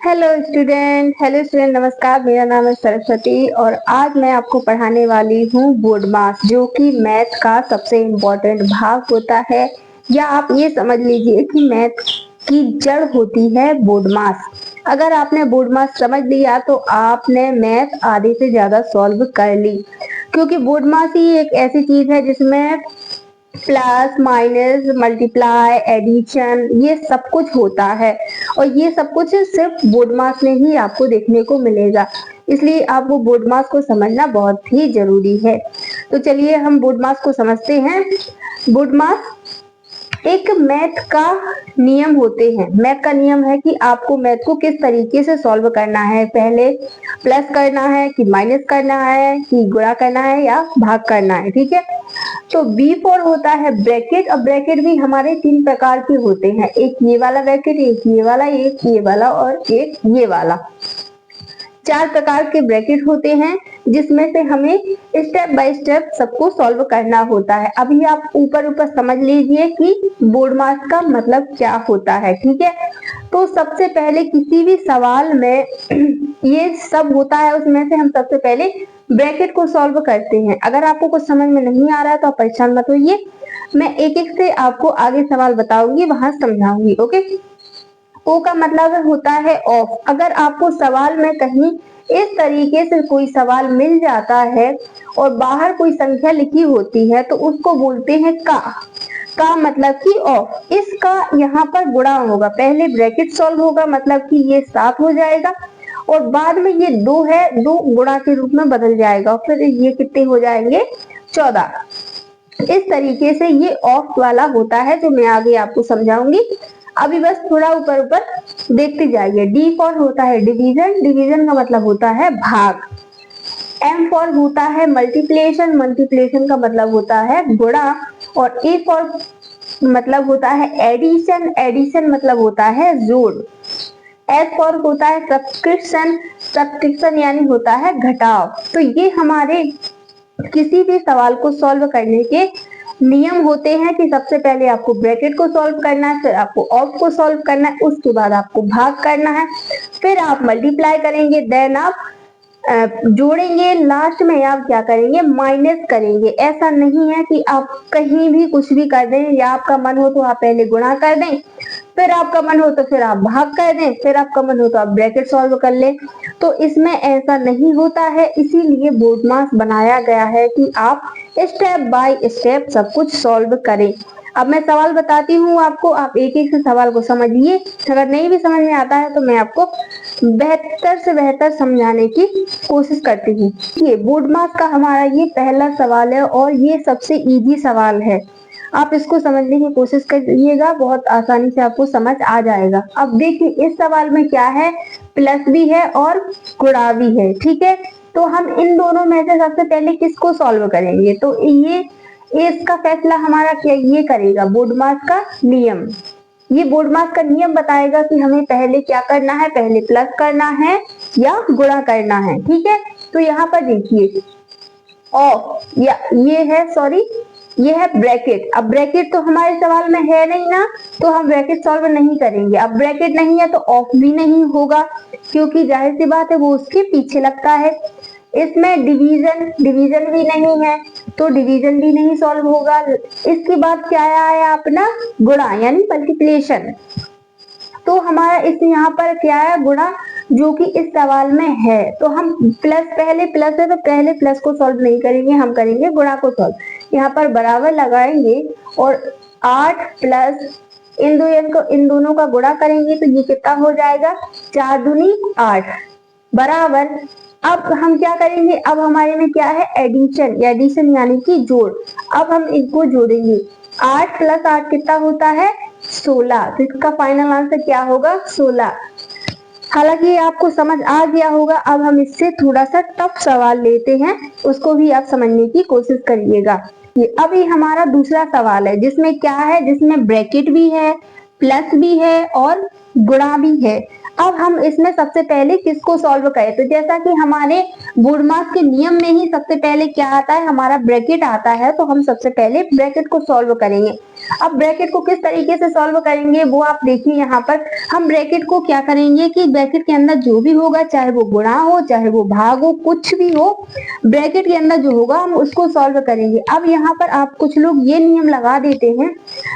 Hello student, नमस्कार। मेरा नाम है सरस्वती और आज मैं आपको पढ़ाने वाली हूँ बोर्ड मास, जो कि मैथ का सबसे इम्पोर्टेंट भाग होता है, या आप ये समझ लीजिए कि मैथ की जड़ होती है बोर्ड मास। अगर आपने बोर्ड मास समझ लिया तो आपने मैथ आधे से ज्यादा सॉल्व कर ली, क्योंकि बोर्ड मास ही एक ऐसी चीज है जिसमें प्लस माइनस मल्टीप्लाई एडिशन ये सब कुछ होता है, और ये सब कुछ सिर्फ बोर्ड मास में ही आपको देखने को मिलेगा। इसलिए आपको बोर्ड मास को समझना बहुत ही जरूरी है। तो चलिए हम बोर्ड मास को समझते हैं। बोर्ड मास एक मैथ का नियम होते हैं। मैथ का नियम है कि आपको मैथ को किस तरीके से सॉल्व करना है, पहले प्लस करना है कि माइनस करना है कि गुणा करना है या भाग करना है। ठीक है, तो B4 होता है ब्रैकेट। अब ब्रैकेट भी हमारे 3 प्रकार के होते हैं, एक ये वाला ब्रैकेट, एक ये वाला, एक ये वाला और एक ये वाला। 4 प्रकार के ब्रैकेट होते हैं, जिसमें से हमें स्टेप बाय स्टेप सबको सॉल्व करना होता है। अभी आप ऊपर ऊपर समझ लीजिए कि बोर्ड मास का मतलब क्या होता है। ठीक है, तो सबसे पहले किसी भी सवाल में ये सब होता है, उसमें से हम सबसे पहले ब्रैकेट को सॉल्व करते हैं। अगर आपको कुछ समझ में नहीं आ रहा है तो आप परेशान मत होइए, मैं एक एक से आपको आगे सवाल बताऊंगी, वहां समझाऊंगी। ओके, ओ का मतलब होता है ऑफ। अगर आपको सवाल में कहीं इस तरीके से कोई सवाल मिल जाता है और बाहर कोई संख्या लिखी होती है तो उसको बोलते हैं का मतलब कि ऑफ। इसका यहाँ पर गुणा होगा, पहले ब्रैकेट सॉल्व होगा, मतलब कि ये 7 हो जाएगा और बाद में ये 2 है, 2 गुणा के रूप में बदल जाएगा और फिर ये कितने हो जाएंगे, 14। इस तरीके से ये ऑफ वाला होता है, जो मैं आगे आपको समझाऊंगी। अभी बस थोड़ा ऊपर ऊपर देखते जाइए। D फॉर होता है डिवीजन, डिवीजन का मतलब होता है भाग। M फॉर होता है मल्टीप्लिकेशन, मल्टीप्लिकेशन का मतलब होता है गुणा। और A फॉर मतलब होता है एडिशन, एडिशन मतलब होता है जोड़। S फॉर होता है सब्सक्रिप्शन, सब्सक्रिप्शन यानी होता है घटाव। तो ये हमारे किसी भी सवाल को सॉल्व करने के नियम होते हैं कि सबसे पहले आपको ब्रैकेट को सॉल्व करना है, फिर आपको ऑफ को सॉल्व करना है, उसके बाद आपको भाग करना है, फिर आप मल्टीप्लाई करेंगे, देन आप जोड़ेंगे, लास्ट में आप क्या करेंगे, माइनस करेंगे। ऐसा नहीं है कि आप कहीं भी कुछ भी कर दें, या आपका मन हो तो आप पहले गुणा कर दें, फिर आपका मन हो तो फिर आप भाग कर दें, फिर आपका मन हो तो आप ब्रैकेट सॉल्व कर लें। तो इसमें ऐसा नहीं होता है, इसीलिए बोर्ड मास बनाया गया है कि आप स्टेप बाय स्टेप सब कुछ सॉल्व करें। अब मैं सवाल बताती हूँ आपको, आप एक एक से सवाल को समझिए। अगर नहीं भी समझ में आता है तो मैं आपको बेहतर से बेहतर समझाने की कोशिश करती हूँ। ये बोर्ड मास का हमारा ये पहला सवाल है और ये सबसे इजी सवाल है। आप इसको समझने की कोशिश करिएगा, बहुत आसानी से आपको समझ आ जाएगा। अब देखिए इस सवाल में क्या है, प्लस भी है और गुणा भी है। ठीक है, तो हम इन दोनों में से सबसे पहले किसको सॉल्व करेंगे, तो ये इसका फैसला हमारा क्या ये करेगा, बोर्ड मास का नियम। ये बोर्ड मास का नियम बताएगा कि हमें पहले क्या करना है, पहले प्लस करना है या गुणा करना है। ठीक है, तो यहाँ पर देखिए ऑफ या ये है, सॉरी ये है ब्रैकेट। अब ब्रैकेट तो हमारे सवाल में है नहीं ना, तो हम ब्रैकेट सॉल्व नहीं करेंगे। अब ब्रैकेट नहीं है तो ऑफ भी नहीं होगा, क्योंकि जाहिर सी बात है वो उसके पीछे लगता है। इसमें डिवीजन, डिवीजन भी नहीं है तो डिवीजन भी नहीं सॉल्व होगा। इसके बाद क्या आया अपना गुणा यानी मल्टीप्लिकेशन, तो हमारा इस यहाँ पर क्या है गुणा, जो कि इस सवाल में है। तो हम प्लस, पहले प्लस है तो पहले प्लस को सॉल्व नहीं करेंगे, हम करेंगे गुणा को सॉल्व। यहाँ पर बराबर लगाएंगे और 8 प्लस इन दोनों का गुणा करेंगे तो ये कितना हो जाएगा, 4 दूनी 8 बराबर। अब हम क्या करेंगे, अब हमारे में क्या है एडिशन, एडिशन यानी कि जोड़। अब हम इनको जोड़ेंगे, 8 प्लस 8 कितना होता है 16, तो इसका फाइनल आंसर क्या होगा 16। हालांकि आपको समझ आ गया होगा। अब हम इससे थोड़ा सा टफ सवाल लेते हैं, उसको भी आप समझने की कोशिश करिएगा। ये अभी हमारा दूसरा सवाल है, जिसमें क्या है, जिसमें ब्रैकेट भी है, प्लस भी है और गुणा भी है। अब हम इसमें सबसे पहले किसको सॉल्व करें, तो जैसा कि हमारे बोर्डमास के नियम में ही सबसे पहले क्या आता है, हमारा ब्रैकेट आता है, तो हम सबसे पहले ब्रैकेट को सॉल्व करेंगे। अब ब्रैकेट को किस तरीके से सॉल्व करेंगे वो आप देखिए। यहाँ पर हम ब्रैकेट को क्या करेंगे कि ब्रैकेट के अंदर जो भी होगा, चाहे वो गुणा हो चाहे वो भाग हो, कुछ भी हो, ब्रैकेट के अंदर जो होगा हम उसको सॉल्व करेंगे। अब यहाँ पर आप कुछ लोग ये नियम लगा देते हैं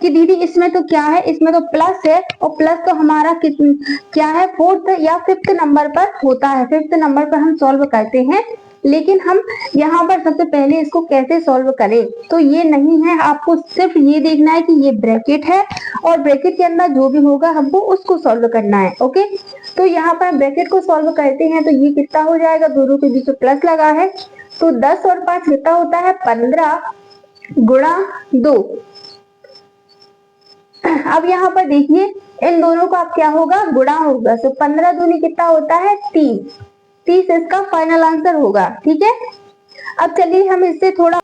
कि दीदी इसमें तो क्या है, इसमें तो प्लस है, और प्लस तो हमारा क्या है, फोर्थ या फिफ्थ नंबर पर होता है, फिफ्थ नंबर पर हम सॉल्व करते हैं। लेकिन हम यहाँ पर सबसे पहले इसको कैसे सॉल्व करें, तो ये नहीं है, आपको सिर्फ ये देखना है कि ये ब्रैकेट है और ब्रैकेट के अंदर जो भी होगा हमको उसको सॉल्व करना है। ओके, तो यहाँ पर ब्रैकेट को सॉल्व करते हैं तो ये कितना हो जाएगा, दोनों के बीच में प्लस लगा है, तो 10 और 5 कितना होता है, 15 गुणा 2। अब यहाँ पर देखिए इन दोनों का क्या होगा, गुणा होगा, तो 15 दूनी कितना होता है, 30। 30 इसका फाइनल आंसर होगा। ठीक है, अब चलिए हम इससे थोड़ा,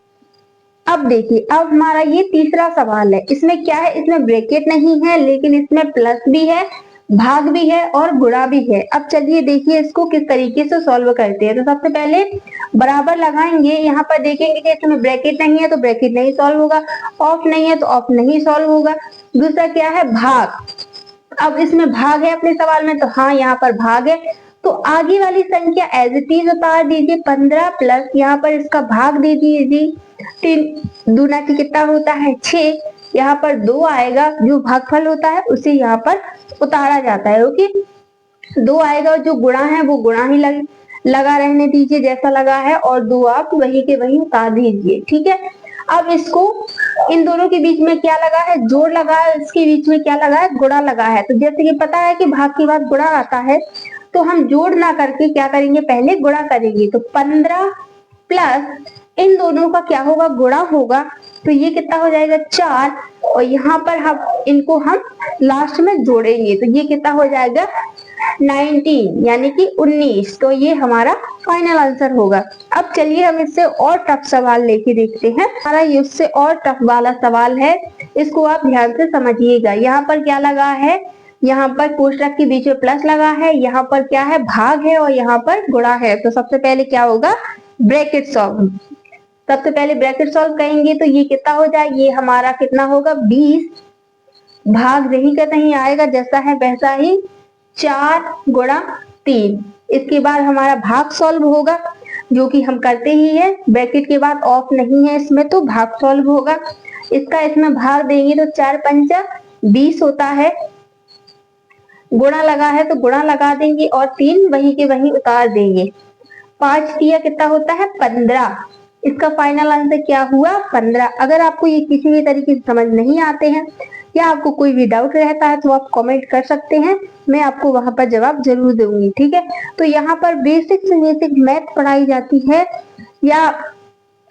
अब देखिए अब हमारा ये तीसरा सवाल है, इसमें क्या है, इसमें ब्रैकेट नहीं है लेकिन इसमें प्लस भी है, भाग भी है और गुणा भी है। अब चलिए देखिए इसको किस तरीके से सॉल्व करते हैं। तो सबसे पहले बराबर लगाएंगे, यहाँ पर देखेंगे कि इसमें ब्रैकेट नहीं है तो ब्रैकेट नहीं सॉल्व होगा, ऑफ नहीं है तो ऑफ नहीं सॉल्व होगा। दूसरा क्या है, भाग, अब इसमें भाग है अपने सवाल में, तो हाँ यहाँ पर भाग है, तो आगे वाली संख्या एज इट इज उतार दीजिए, 15 प्लस यहाँ पर इसका भाग दे दीजिए, 3 दूना की कितना होता है, 6, यहाँ पर 2 आएगा, जो भागफल होता है उसे यहाँ पर उतारा जाता है। ओके, 2 आएगा और जो गुणा है वो गुणा ही लगा रहने दीजिए जैसा लगा है, और 2 आप वही के वही उतार दीजिए। ठीक है, अब इसको इन दोनों के बीच में क्या लगा है, जोड़ लगा है, इसके बीच में क्या लगा है, गुणा लगा है। तो जैसे कि पता है कि भाग के बाद गुणा आता है, तो हम जोड़ ना करके क्या करेंगे, पहले गुणा करेंगे। तो 15 प्लस इन दोनों का क्या होगा, गुणा होगा, तो ये कितना हो जाएगा, 4, और यहाँ पर हम इनको हम लास्ट में जोड़ेंगे, तो ये कितना हो जाएगा, 19 यानी कि 19। तो ये हमारा फाइनल आंसर होगा। अब चलिए हम इससे और टफ सवाल लेके देखते हैं। हमारा इससे और टफ वाला सवाल है, इसको आप ध्यान से समझिएगा। यहाँ पर क्या लगा है, यहाँ पर कोष्ठक के बीच में प्लस लगा है, यहाँ पर क्या है, भाग है, और यहाँ पर गुणा है। तो सबसे पहले क्या होगा, ब्रैकेट सॉल्व, सबसे पहले ब्रैकेट सॉल्व करेंगे, तो ये कितना हो जाए, ये हमारा कितना होगा, 20, भाग नहीं का नहीं आएगा, जैसा है वैसा ही, 4 गुणा 3। इसके बाद हमारा भाग सॉल्व होगा, जो कि हम करते ही है, ब्रैकेट के बाद ऑफ नहीं है इसमें, तो भाग सॉल्व होगा। इसका इसमें भाग देंगे तो 4 पंचा 20 होता है, गुणा लगा है तो गुणा लगा देंगे, और 3 वही के वही उतार देंगे, 5 दिया कितना होता है, 15। इसका फाइनल आंसर क्या हुआ, 15। अगर आपको ये किसी भी तरीके से समझ नहीं आते हैं या आपको कोई भी डाउट रहता है तो आप कमेंट कर सकते हैं, मैं आपको वहां पर जवाब जरूर दूंगी। ठीक है, तो यहाँ पर बेसिक से बेसिक मैथ पढ़ाई जाती है या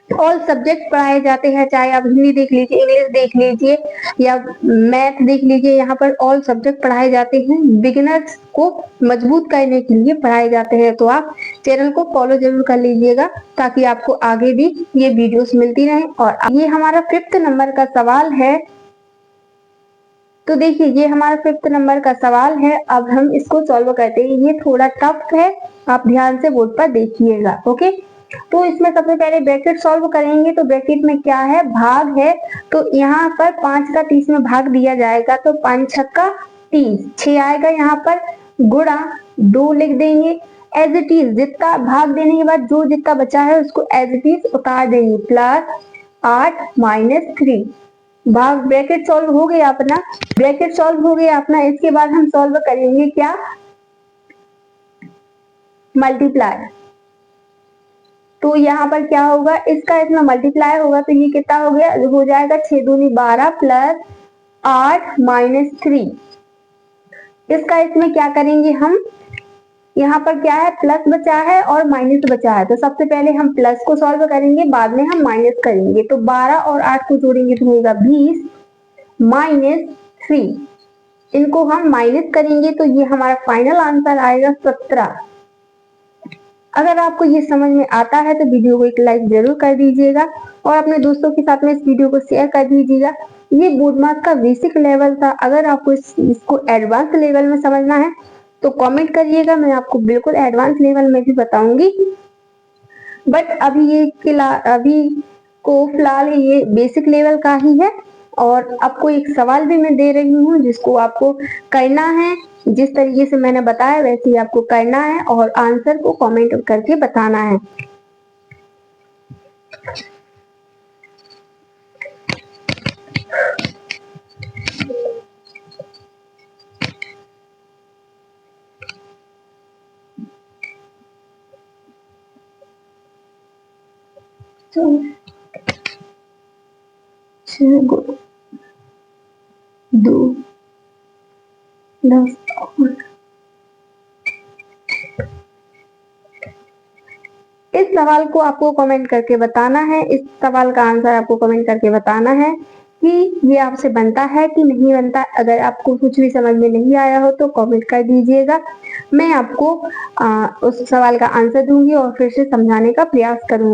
ऑल सब्जेक्ट पढ़ाए जाते हैं, चाहे आप हिंदी देख लीजिए, इंग्लिश देख लीजिए या मैथ देख लीजिए, यहाँ पर ऑल सब्जेक्ट पढ़ाए जाते हैं, बिगिनर्स को मजबूत करने के लिए पढ़ाए जाते हैं। तो आप चैनल को फॉलो जरूर कर लीजिएगा ताकि आपको आगे भी ये वीडियोस मिलती रहें। और ये हमारा 5th नंबर का सवाल है, तो देखिए ये हमारा 5th नंबर का सवाल है। अब हम इसको सॉल्व करते हैं, ये थोड़ा टफ है, आप ध्यान से बोर्ड पर देखिएगा। ओके, तो इसमें सबसे पहले ब्रैकेट सॉल्व करेंगे, तो ब्रैकेट में क्या है, भाग है, तो यहाँ पर 5 का 30 में भाग दिया जाएगा, तो 5 छक्का 30, 6 आएगा, यहाँ पर गुणा 2 लिख देंगे, एज इट इज जितना भाग देने के बाद जो जितना बचा है उसको एज इट इज उतार देंगे, प्लस 8 माइनस 3, भाग ब्रैकेट सॉल्व हो गया अपना, ब्रैकेट सॉल्व हो गया अपना। इसके बाद हम सॉल्व करेंगे क्या, मल्टीप्लाई, तो यहाँ पर क्या होगा, इसका इसमें मल्टीप्लाई होगा, तो ये कितना हो गया, हो जाएगा 6 दूनी 12 प्लस 8 माइनस 3। इसका इसमें क्या करेंगे हम, यहाँ पर क्या है, प्लस बचा है और माइनस बचा है, तो सबसे पहले हम प्लस को सॉल्व करेंगे, बाद में हम माइनस करेंगे। तो 12 और 8 को जोड़ेंगे तो होगा 20 माइनस 3, इनको हम माइनस करेंगे तो ये हमारा फाइनल आंसर आएगा 17। अगर आपको ये समझ में आता है तो वीडियो को एक लाइक जरूर कर दीजिएगा और अपने दोस्तों के साथ में इस वीडियो को शेयर कर दीजिएगा। ये बोर्ड मार्क्स का बेसिक लेवल था, अगर आपको इसको एडवांस लेवल में समझना है तो कमेंट करिएगा, मैं आपको बिल्कुल एडवांस लेवल में भी बताऊंगी। बट अभी को फिलहाल ये बेसिक लेवल का ही है। और आपको एक सवाल भी मैं दे रही हूँ जिसको आपको करना है, जिस तरीके से मैंने बताया वैसे ही आपको करना है और आंसर को कमेंट करके बताना है। दो 10 इस सवाल को आपको कमेंट करके बताना है, इस सवाल का आंसर आपको कमेंट करके बताना है कि ये आपसे बनता है कि नहीं बनता। अगर आपको कुछ भी समझ में नहीं आया हो तो कमेंट कर दीजिएगा, मैं आपको उस सवाल का आंसर दूंगी और फिर से समझाने का प्रयास करूंगी।